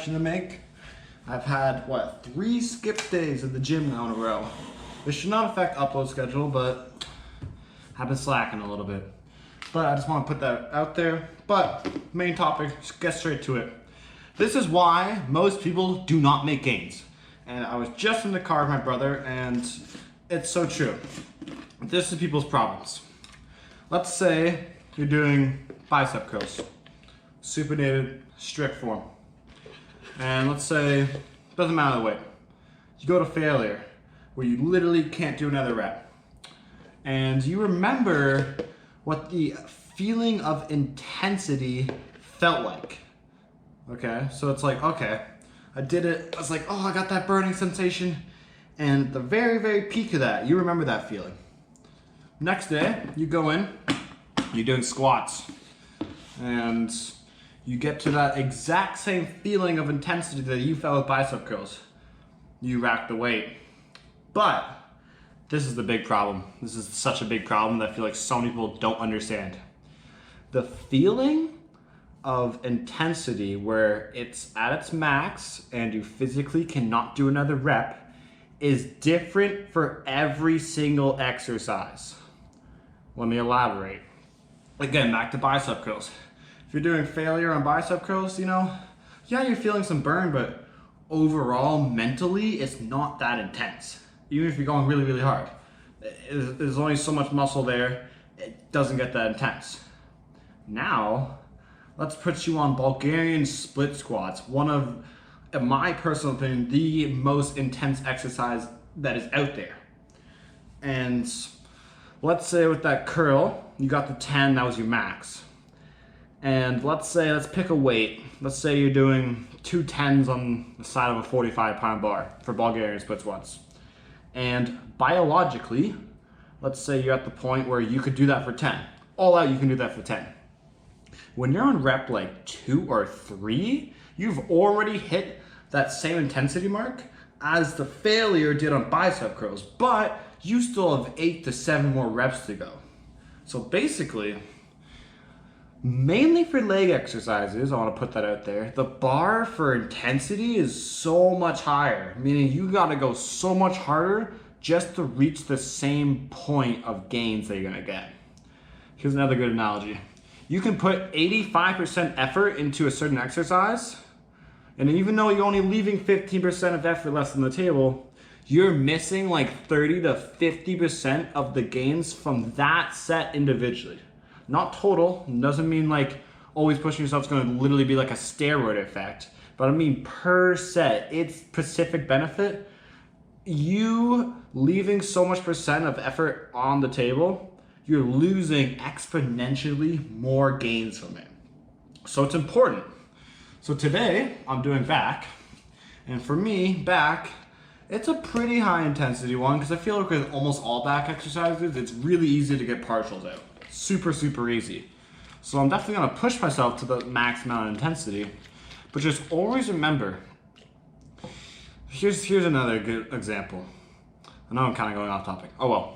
confession to make. I've had, 3 skip days at the gym now in a row. This should not affect upload schedule, but I've been slacking a little bit. But I just want to put that out there. But main topic, just get straight to it. This is why most people do not make gains. And I was just in the car with my brother, and it's so true. This is people's problems. Let's say you're doing bicep curls, supinated strict form. And let's say, doesn't matter the weight. You go to failure, where you literally can't do another rep. And you remember what the feeling of intensity felt like. Okay, so it's like, okay, I did it. I was like, oh, I got that burning sensation. And at the very, very peak of that, you remember that feeling. Next day, you go in, you're doing squats. And you get to that exact same feeling of intensity that you felt with bicep curls. You rack the weight. But this is the big problem. This is such a big problem that I feel like so many people don't understand. The feeling of intensity where it's at its max and you physically cannot do another rep is different for every single exercise. Let me elaborate. Again, back to bicep curls. If you're doing failure on bicep curls, yeah, you're feeling some burn, but overall, mentally, it's not that intense. Even if you're going really, really hard. There's only so much muscle there, it doesn't get that intense. Now, let's put you on Bulgarian split squats, one of, in my personal opinion, the most intense exercise that is out there. And let's say with that curl, you got the 10, that was your max. And let's pick a weight. Let's say you're doing 2 10s on the side of a 45-pound bar for Bulgarian split squats. And biologically, let's say you're at the point where you could do that for 10. All out, you can do that for 10. When you're on rep like 2 or 3, you've already hit that same intensity mark as the failure did on bicep curls, but you still have 8 to 7 more reps to go. So basically, mainly for leg exercises, I want to put that out there, the bar for intensity is so much higher, meaning you got to go so much harder just to reach the same point of gains that you're going to get. Here's another good analogy. You can put 85% effort into a certain exercise, and even though you're only leaving 15% of effort left on the table, you're missing like 30 to 50% of the gains from that set individually. Not total, doesn't mean like always pushing yourself is gonna literally be like a steroid effect, but I mean per set, its specific benefit, you leaving so much percent of effort on the table, you're losing exponentially more gains from it. So it's important. So today, I'm doing back, and for me, back, it's a pretty high intensity one because I feel like with almost all back exercises, it's really easy to get partials out. Super, super easy. So I'm definitely gonna push myself to the max amount of intensity, but just always remember, here's another good example. I know I'm kind of going off topic. Oh well.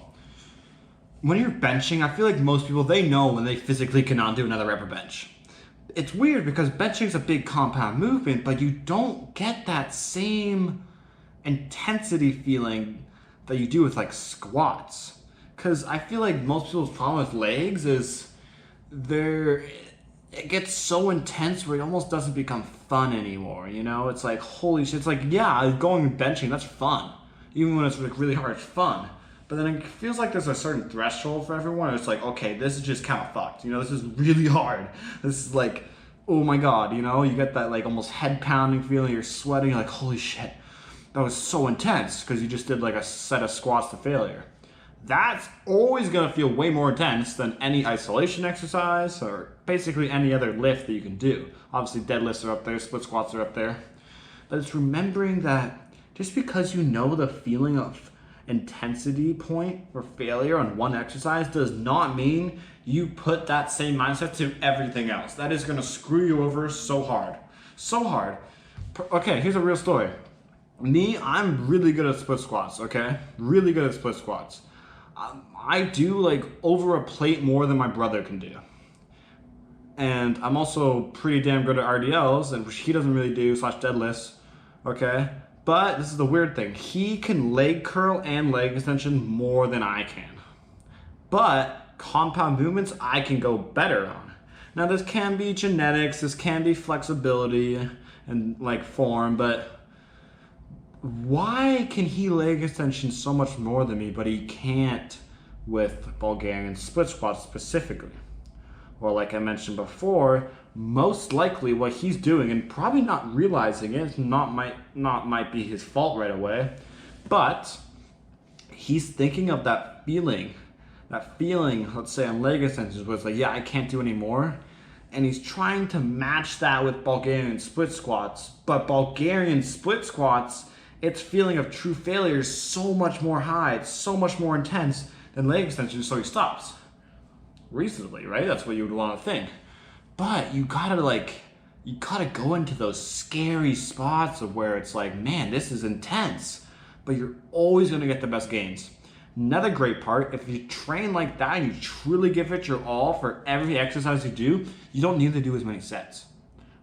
When you're benching, I feel like most people, they know when they physically cannot do another rep or bench. It's weird because benching is a big compound movement, but you don't get that same intensity feeling that you do with like squats. Because I feel like most people's problem with legs is it gets so intense where it almost doesn't become fun anymore, It's like, holy shit, it's like, yeah, going benching, that's fun. Even when it's like really hard, it's fun. But then it feels like there's a certain threshold for everyone. It's like, okay, this is just kind of fucked. This is really hard. This is like, oh my God, you get that like almost head pounding feeling, you're sweating, you're like, holy shit, that was so intense because you just did like a set of squats to failure. That's always gonna feel way more intense than any isolation exercise or basically any other lift that you can do. Obviously deadlifts are up there, split squats are up there. But it's remembering that just because you know the feeling of intensity point for failure on one exercise does not mean you put that same mindset to everything else. That is gonna screw you over so hard. So hard. Okay, here's a real story. Me, I'm really good at split squats, okay? Really good at split squats. I do like over a plate more than my brother can do. And I'm also pretty damn good at RDLs, and which he doesn't really do, slash deadlifts, okay? But this is the weird thing. He can leg curl and leg extension more than I can. But compound movements, I can go better on. Now this can be genetics, this can be flexibility and like form, but why can he leg extension so much more than me, but he can't with Bulgarian split squats specifically? Or like I mentioned before, most likely what he's doing, and probably not realizing it, might be his fault right away, but he's thinking of that feeling, let's say on leg extensions, where it's like, yeah, I can't do anymore. And he's trying to match that with Bulgarian split squats. But Bulgarian split squats, its feeling of true failure is so much more high, it's so much more intense than leg extensions, so he stops. Reasonably, right? That's what you would want to think. But you gotta go into those scary spots of where it's like, man, this is intense. But you're always gonna get the best gains. Another great part, if you train like that and you truly give it your all for every exercise you do, you don't need to do as many sets.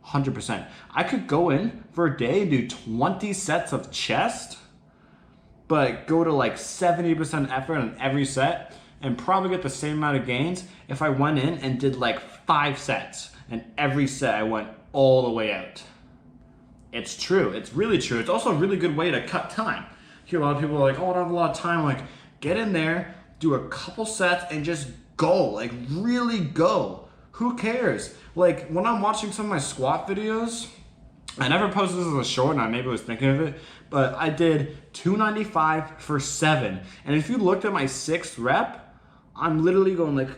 100%. I could go in for a day and do 20 sets of chest, but go to like 70% effort on every set and probably get the same amount of gains if I went in and did like 5 sets and every set I went all the way out. It's true. It's really true. It's also a really good way to cut time. I hear a lot of people are like, oh, I don't have a lot of time. Like, get in there, do a couple sets, and just go. Like, really go. Who cares? Like, when I'm watching some of my squat videos, I never posted this as a short, and I maybe was thinking of it, but I did 295 for 7. And if you looked at my 6th rep, I'm literally going like,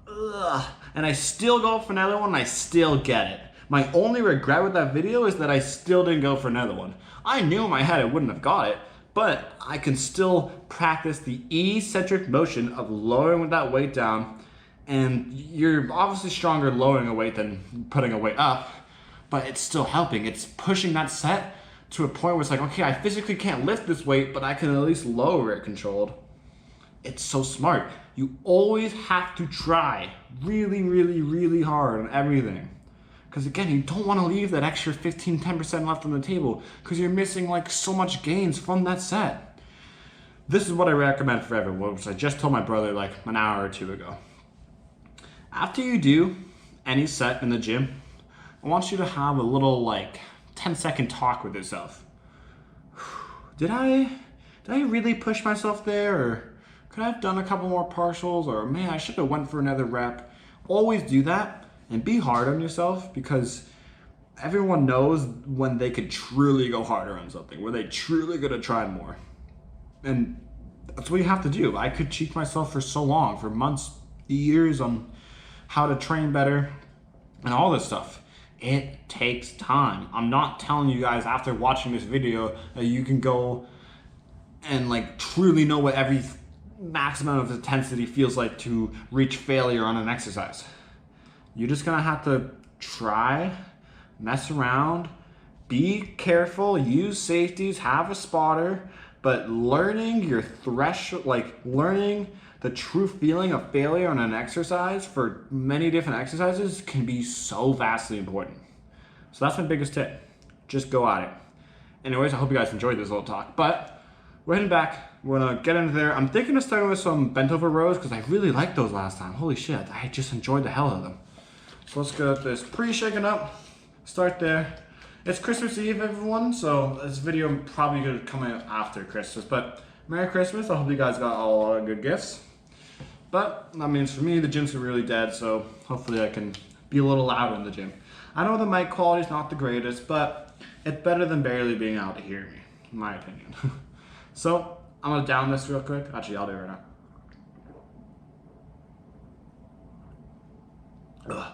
ugh. And I still go for another one, and I still get it. My only regret with that video is that I still didn't go for another one. I knew in my head I wouldn't have got it, but I can still practice the eccentric motion of lowering that weight down. And you're obviously stronger lowering a weight than putting a weight up, but it's still helping. It's pushing that set to a point where it's like, okay, I physically can't lift this weight, but I can at least lower it controlled. It's so smart. You always have to try really, really, really hard on everything. Because again, you don't want to leave that extra 15, 10% left on the table because you're missing like so much gains from that set. This is what I recommend for everyone, which I just told my brother like an hour or two ago. After you do any set in the gym, I want you to have a little like 10-second talk with yourself. Did I really push myself there? Or could I have done a couple more partials? Or man, I should have went for another rep. Always do that. And be hard on yourself, because everyone knows when they could truly go harder on something, where they truly gonna try more. And that's what you have to do. I could cheat myself for so long, for months, years, on how to train better and all this stuff. It takes time. I'm not telling you guys after watching this video that you can go and like truly know what every max amount of intensity feels like to reach failure on an exercise. You're just gonna have to try, mess around, be careful, use safeties, have a spotter, but learning your threshold, like learning the true feeling of failure on an exercise for many different exercises can be so vastly important. So that's my biggest tip. Just go at it. Anyways, I hope you guys enjoyed this little talk, but we're heading back. We're gonna get into there. I'm thinking of starting with some bent over rows because I really liked those last time. Holy shit, I just enjoyed the hell out of them. So let's get this pre-shaken up, start there. It's Christmas Eve, everyone, so this video probably gonna come out after Christmas, but Merry Christmas. I hope you guys got all a lot of good gifts. But that means for me, the gym's really dead, so hopefully I can be a little louder in the gym. I know the mic quality is not the greatest, but it's better than barely being able to hear me, in my opinion. So I'm gonna down this real quick. Actually, I'll do it right now. Ugh.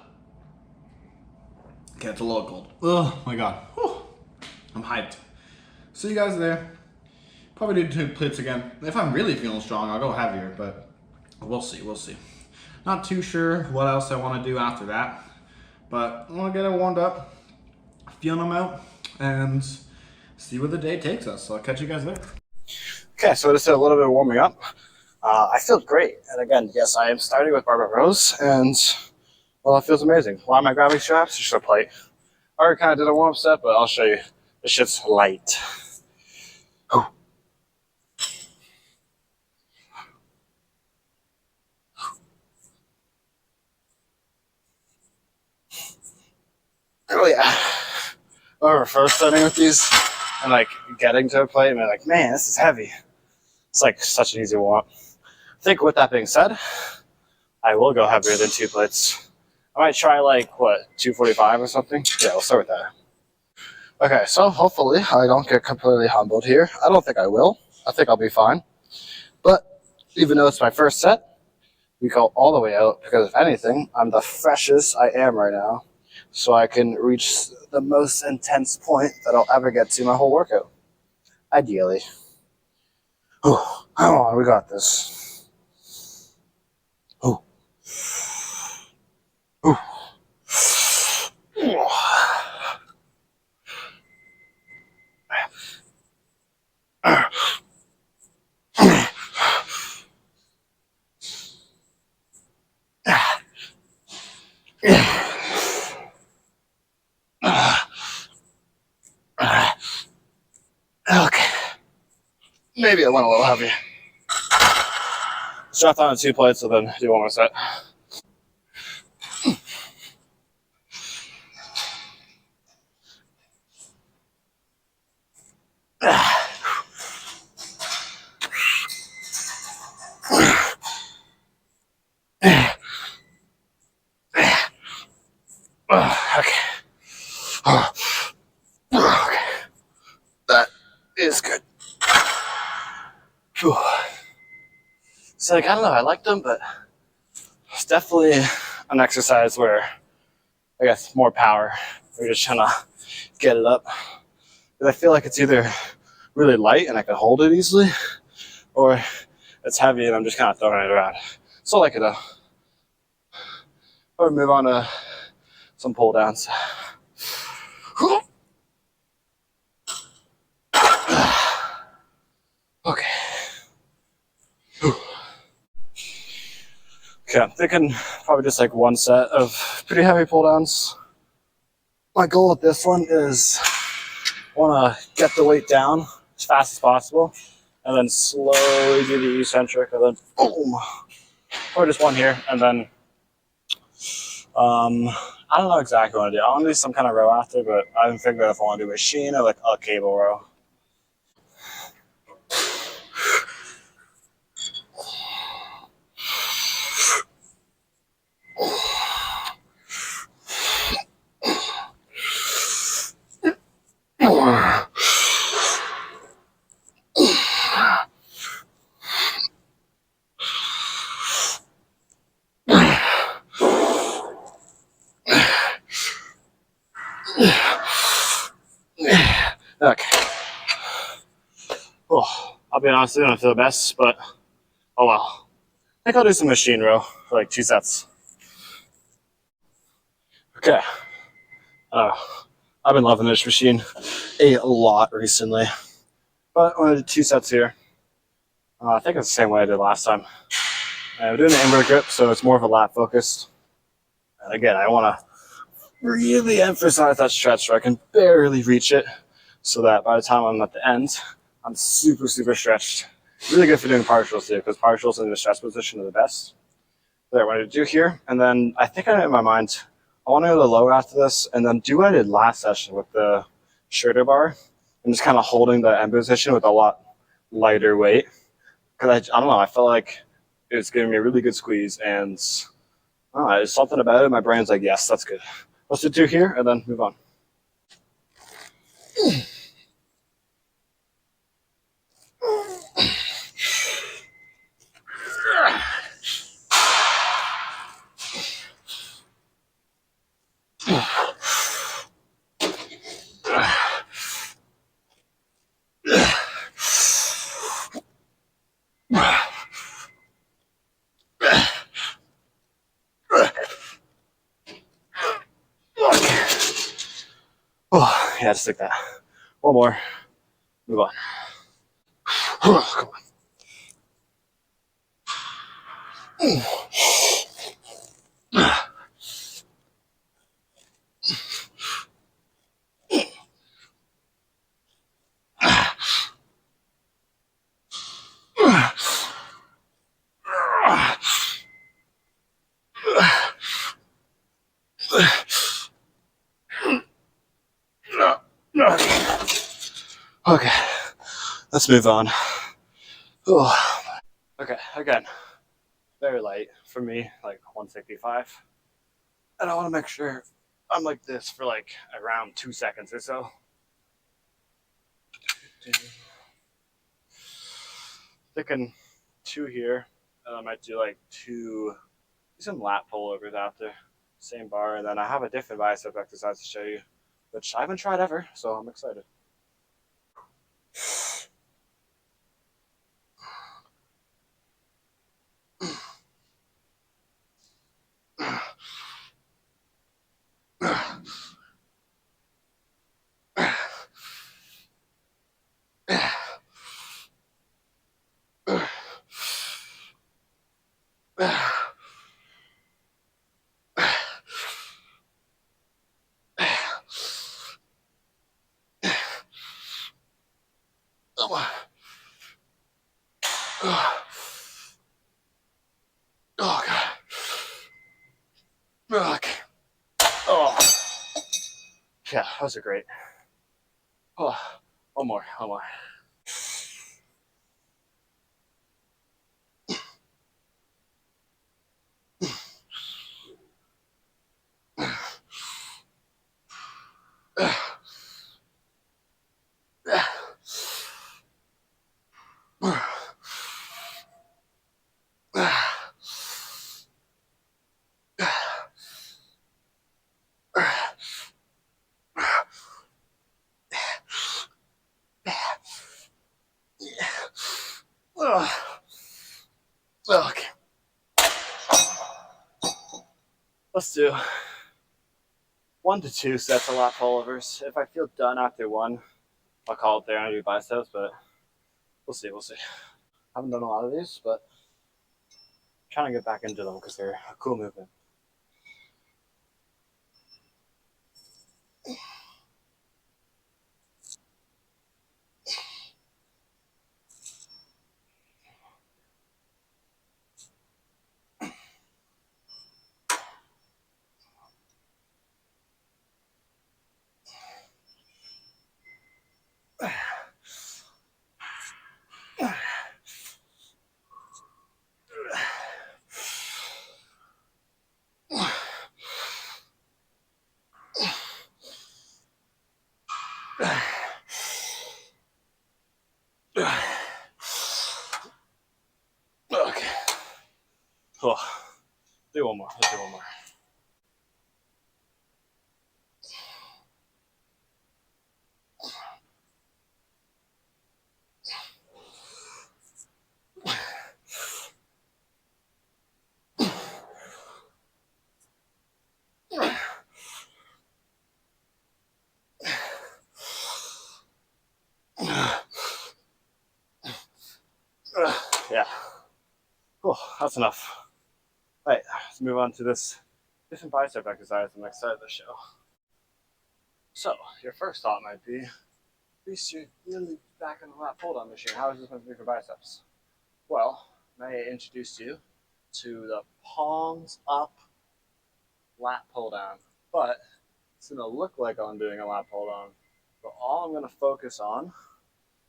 Okay, it's a little cold. Oh my god. Whew. I'm hyped. See you guys there. Probably do 2 plates again. If I'm really feeling strong, I'll go heavier, but we'll see, we'll see. Not too sure what else I want to do after that, but I'm gonna get it warmed up, feeling them out, and see where the day takes us. So I'll catch you guys there. Okay, so just did a little bit of warming up. I feel great. And again, yes, I am starting with barbell rows, and Well, it feels amazing. Why am I grabbing straps? Just a plate. I already kind of did a warm-up set, but I'll show you. This shit's light. Oh. Oh yeah. I remember first starting with these and like getting to a plate and I'm like, man, this is heavy. It's like such an easy warm-up. I think with that being said, I will go heavier than 2 plates. I might try like, what, 245 or something? Yeah, we'll start with that. Okay, so hopefully I don't get completely humbled here. I don't think I will. I think I'll be fine. But even though it's my first set, we go all the way out because if anything, I'm the freshest I am right now. So I can reach the most intense point that I'll ever get to my whole workout. Ideally. Oh, come on, we got this. Oh. Oh. Okay. Maybe I went a little heavy. Strap on 2 plates and then do one more set. Okay. Okay. That is good. So like, I don't know, I like them, but it's definitely an exercise where I guess more power. We're just trying to get it up. Because I feel like it's either really light and I can hold it easily, or it's heavy and I'm just kind of throwing it around. So I like it though. Or move on to some pull downs. Okay. Okay, I'm thinking probably just like one set of pretty heavy pull downs. My goal with this one is I want to get the weight down as fast as possible and then slowly do the eccentric and then boom. Or just one here and then I don't know exactly what I want to do. I want to do some kind of row after, but I haven't figured out if I want to do a machine or like a cable row. Okay. Oh, I'll be honest, I don't feel the best, but oh well. I think I'll do some machine row for like 2 sets. Okay. I've been loving this machine a lot recently, but I'm gonna do 2 sets here. I think it's the same way I did last time. I'm doing the invert grip, so it's more of a lat focused. And again, I want to really emphasize that stretch so I can barely reach it, so that by the time I'm at the end, I'm super, super stretched. Really good for doing partials too, because partials in the stretch position are the best. That's what I wanted to do here. And then I think I know in my mind, I want to go to the low after this and then do what I did last session with the shoulder bar. I'm just kind of holding the end position with a lot lighter weight. Because I don't know, I felt like it was giving me a really good squeeze and there's something about it. My brain's like, yes, that's good. Let's do 2 here and then move on. Oh, yeah, just like that. One more. Move on. Come on. Okay, let's move on. Ooh. Okay, again, very light for me, like 165. And I want to make sure I'm like this for like around 2 seconds or so. Thinking two here, and I might do like some lat pullovers after. Same bar, and then I have a different bicep exercise to show you, which I haven't tried ever, so I'm excited. Oh god. Okay. Oh. Yeah, those are great. Oh, one more. Okay. Let's do 1 to 2 sets of lat pullovers. If I feel done after one, I'll call it there and do biceps, but we'll see. I haven't done a lot of these, but I'm trying to get back into them because they're a cool movement. Okay. Oh, do one more. Let's do one more. Yeah. Oh, that's enough. All right, let's move on to this different bicep exercise on the next side of the show. So, your first thought might be, Reese, you're really back on the lat pull down machine. How is this going to be for biceps? Well, may I introduce you to the palms up lat pull down. But it's going to look like I'm doing a lat pull down. But all I'm going to focus on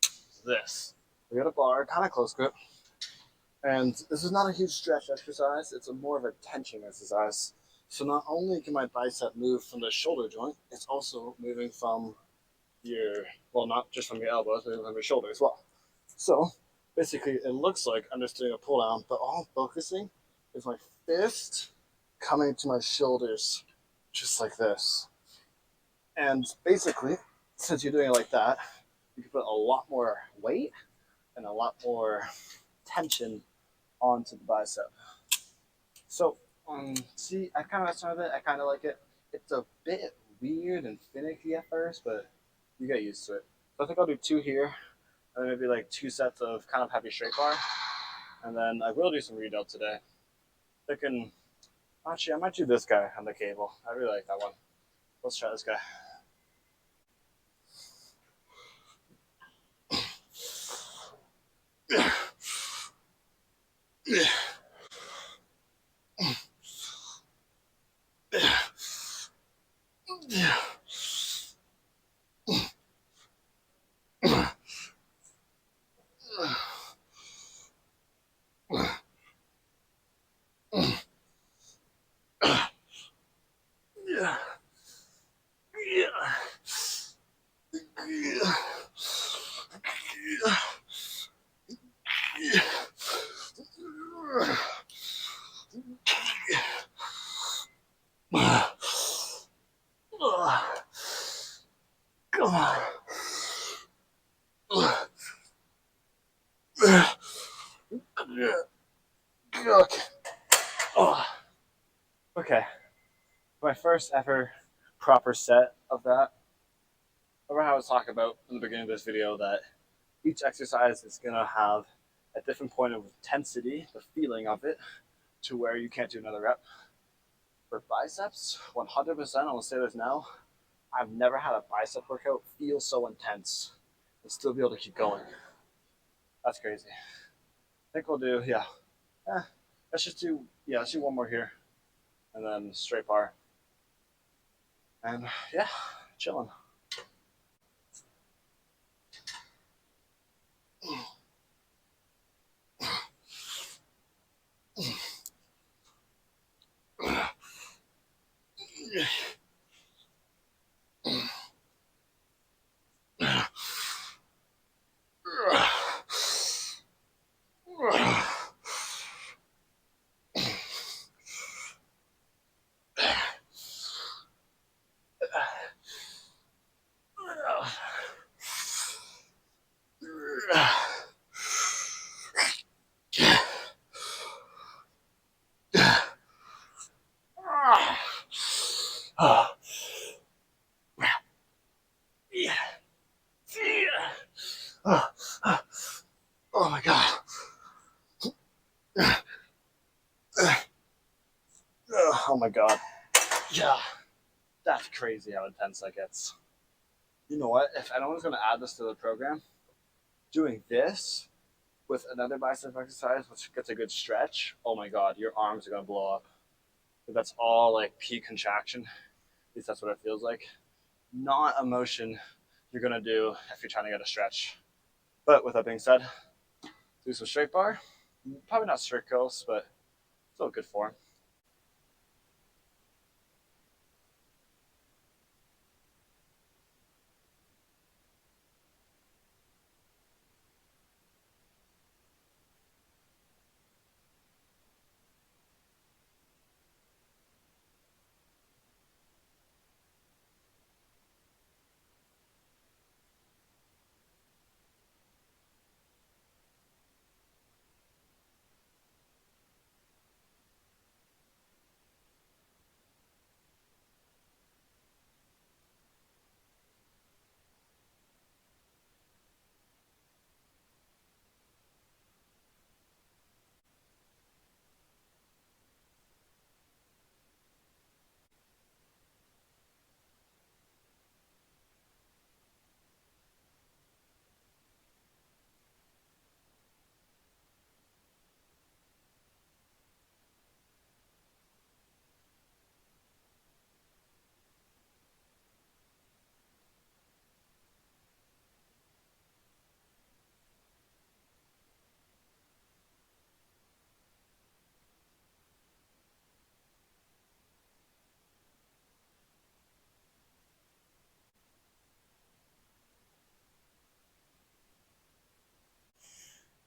is this. We got a bar, kind of close grip. And this is not a huge stretch exercise. It's more of a tension exercise. So not only can my bicep move from the shoulder joint, it's also moving from not just from your elbow, it's moving from your shoulder as well. So basically it looks like I'm just doing a pull down, but all I'm focusing is my fist coming to my shoulders, just like this. And basically, since you're doing it like that, you can put a lot more weight and a lot more tension onto the bicep. So, see, I kind of messed with it. I kind of like it. It's a bit weird and finicky at first, but you get used to it. So I think I'll do 2 here, and then maybe like 2 sets of kind of heavy straight bar, and then I will do some redelt today. Thinking, actually, I might do this guy on the cable. I really like that one. Let's try this guy. Oh, okay. My first ever proper set of that. Remember how I was talking about in the beginning of this video that each exercise is going to have a different point of intensity, the feeling of it, to where you can't do another rep. For biceps, 100%, I'm going to say this now, I've never had a bicep workout feel so intense and still be able to keep going. That's crazy. I think we'll do, let's do one more here. And then straight bar. And yeah, chilling. Oh my god. Oh my god. Yeah. That's crazy how intense that gets. You know what? If anyone's going to add this to the program, doing this with another bicep exercise, which gets a good stretch, oh my god, your arms are going to blow up. That's all like peak contraction. At least that's what it feels like. Not a motion you're going to do if you're trying to get a stretch. But with that being said, do some straight bar. Probably not strict curls, but still good form.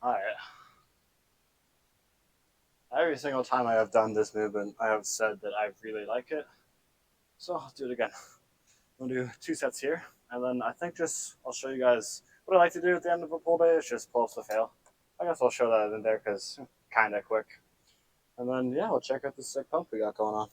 All right. Every single time I have done this movement, I have said that I really like it. So I'll do it again. We'll do 2 sets here. And then I think I'll show you guys what I like to do at the end of a pull day is just pull ups to fail. I guess I'll show that in there because kind of quick. And then, yeah, we'll check out the sick pump we got going on.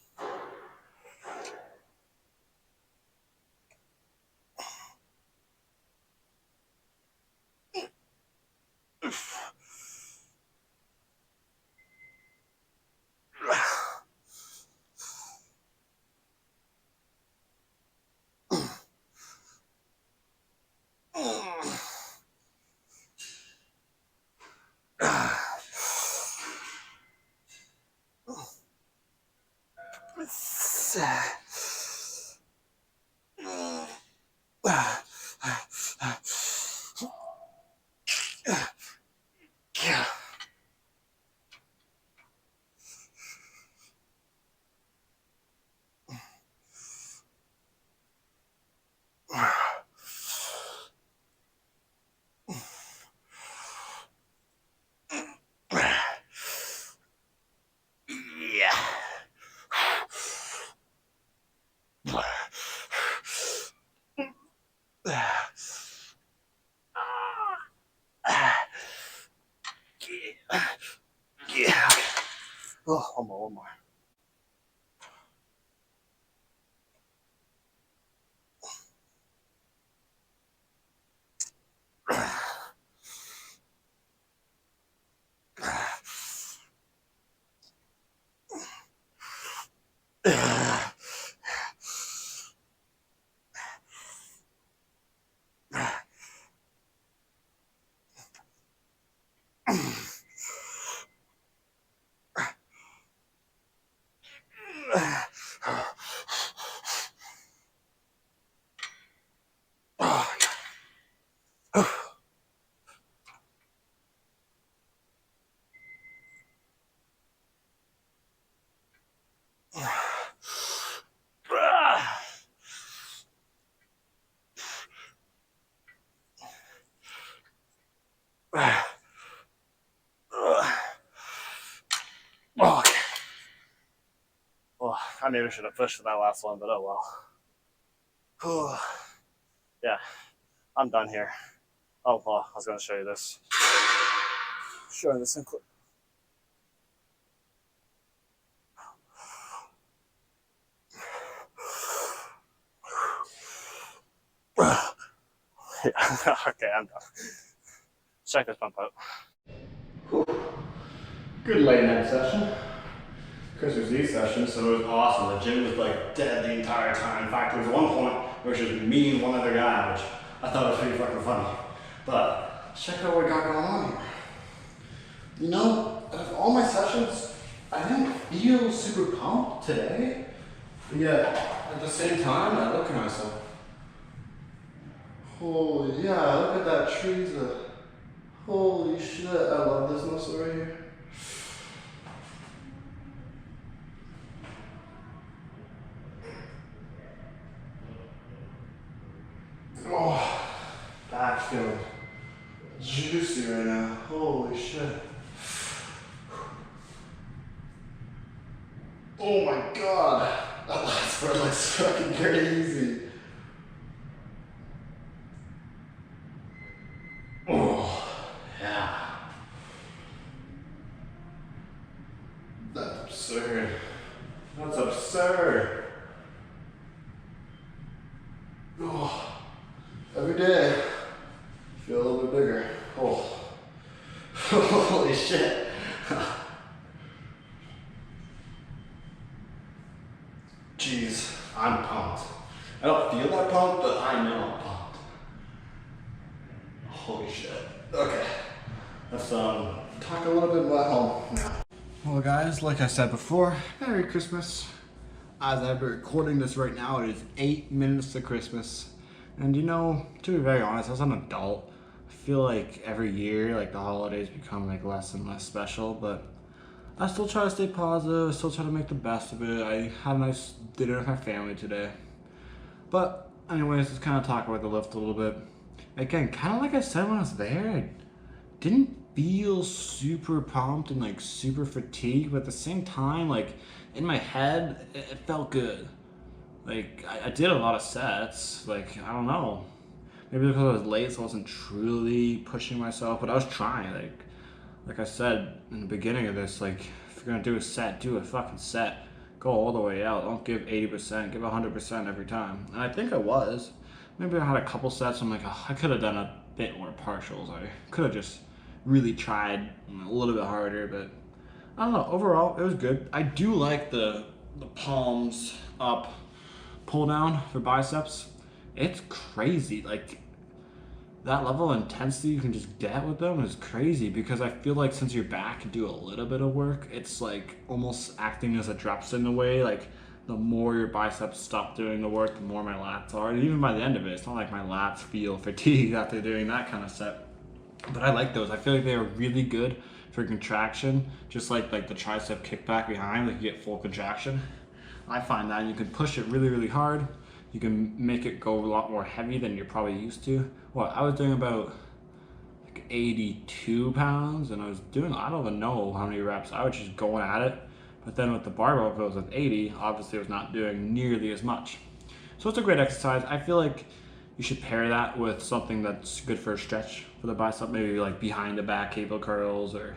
Yeah. Oh, one more. Okay. Well, I maybe should have pushed for that last one, but oh well. Yeah, I'm done here. Oh well, I was gonna show you this. Showing this in clip. Yeah. Okay, I'm done. Check this pump out. Good late night session. Christmas Eve session, so it was awesome. The gym was like dead the entire time. In fact, there was one point where it was just me and one other guy, which I thought was pretty fucking funny. But check out what we got going on here. You know, out of all my sessions, I didn't feel super pumped today. But yet, at the same time, I look at myself. Holy, yeah, look at that tree. Holy shit, I love this muscle right here. Oh, back feeling juicy right now. Holy shit. Oh my god. That last part looks fucking crazy. Oh, yeah. That's absurd. That's absurd. Oh, every day, feel a little bit bigger. Oh, holy shit. Jeez, I'm pumped. I don't feel that pumped, but I know I'm pumped. Holy shit. Okay, let's talk a little bit about home now. Well guys, like I said before, Merry Christmas. As I'm recording this right now, it is 8 minutes to Christmas. And you know, to be very honest, as an adult, I feel like every year, like the holidays become like less and less special, but I still try to stay positive, I still try to make the best of it. I had a nice dinner with my family today. But anyways, let's kind of talk about the lift a little bit. Again, kind of like I said when I was there, I didn't feel super pumped and like super fatigued, but at the same time, like in my head, it felt good. Like I did a lot of sets, like I don't know. Maybe because I was late, so I wasn't truly pushing myself, but I was trying. Like I said in the beginning of this, like if you're gonna do a set, do a fucking set. Go all the way out. Don't give 80%, give 100% every time. And I think I was. Maybe I had a couple sets. I'm like, oh, I could have done a bit more partials. I could have just really tried a little bit harder, but I don't know. Overall, it was good. I do like the palms up pull down for biceps. It's crazy. Like that level of intensity you can just get with them is crazy, because I feel like since your back can do a little bit of work, it's like almost acting as a reps in a way. Like the more your biceps stop doing the work, the more my lats are. And even by the end of it, it's not like my lats feel fatigued after doing that kind of set. But I like those. I feel like they are really good for contraction, just like the tricep kickback behind, like you get full contraction. I find that you can push it really, really hard. You can make it go a lot more heavy than you're probably used to. Well, I was doing about like 82 pounds, and I was doing, I don't even know how many reps. I was just going at it. But then with the barbell, if it was with 80, obviously I was not doing nearly as much. So it's a great exercise. I feel like you should pair that with something that's good for a stretch for the bicep, maybe like behind the back cable curls, or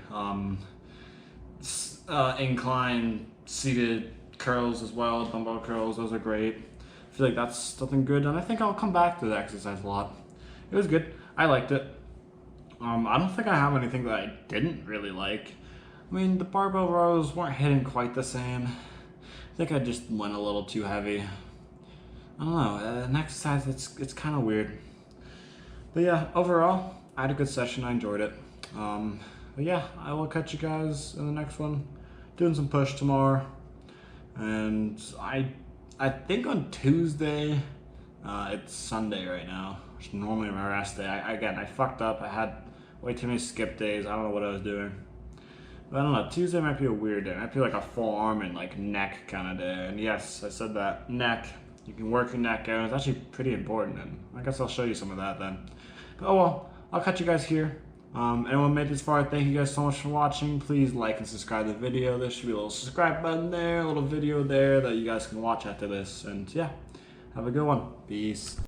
incline seated curls as well, dumbbell curls. Those are great. I feel like that's something good, and I think I'll come back to the exercise a lot. It was good. I liked it. I don't think I have anything that I didn't really like. I mean, the barbell rows weren't hitting quite the same. I think I just went a little too heavy. I don't know. An exercise, it's kind of weird. But yeah, overall, I had a good session. I enjoyed it. But yeah, I will catch you guys in the next one. Doing some push tomorrow, and I think on Tuesday. It's Sunday right now, which is normally my rest day. I fucked up. I had way too many skip days. I don't know what I was doing. But I don't know. Tuesday might be a weird day. It might be like a full arm and like neck kind of day. And yes, I said that. Neck. You can work your neck out. It's actually pretty important. And I guess I'll show you some of that then. But oh well, I'll catch you guys here. Anyone made this far, thank you guys so much for watching. Please like and subscribe to the video. There should be a little subscribe button there, a little video there that you guys can watch after this. And yeah, have a good one. Peace.